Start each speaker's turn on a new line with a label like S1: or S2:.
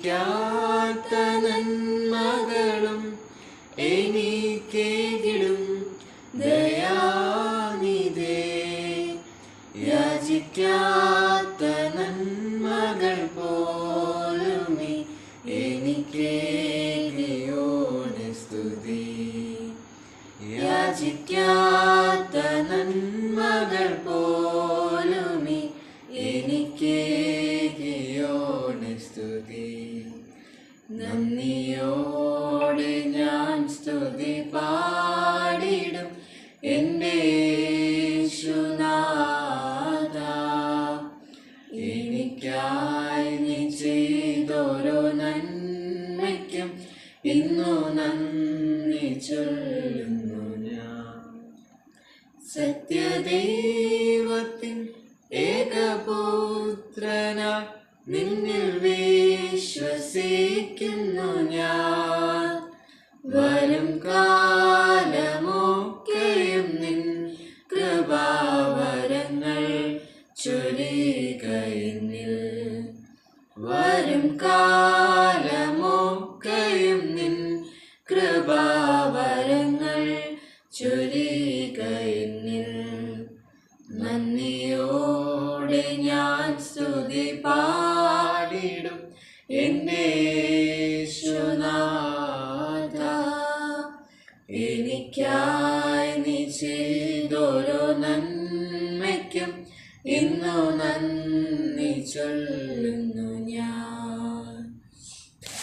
S1: യാചിക്കാത്ത നന്മകളും എനിക്കേകിടും ദയാനിധേ. യാചിക്കാത്ത നന്മകൾ പോലും എനിക്കേകിയോന് സ്തുതി. യാചിക്കാത്ത നന്മകൾ പോലും എനിക്കേകിയോന് സ്തുതി. നന്ദിയോടെ ഞാൻ സ്തുതി പാടിടും എൻ്റെ യേശുനാഥാ. എനിക്കായി നീ ചെയ്തോരോ നന്മയ്ക്കും ഇന്നു നന്ദി ചൊല്ലുന്നു ഞാൻ. സത്യദൈവത്തിൻ ഏകപുത്രനായി നിന്നിൽ വിശ്വസിക്കുന്നു ഞാൻ. വരും കാലമൊക്കെയും നിൻ കൃപാവരങ്ങൾ ചൊരിയുക എന്നിൽ. വരും കാലമൊക്കെയും നിൻ കൃപാവരങ്ങൾ ചൊരിയുക എന്നിൽ. നന്ദിയോടെ ഞാൻ സ്തുതി പാടിടും എൻ്റെ യേശുനാഥാ. എനിക്കായി നീ ചെയ്തോരോ നന്മയ്ക്കും ഇന്നു നന്ദി ചൊല്ലുന്നു ഞാൻ.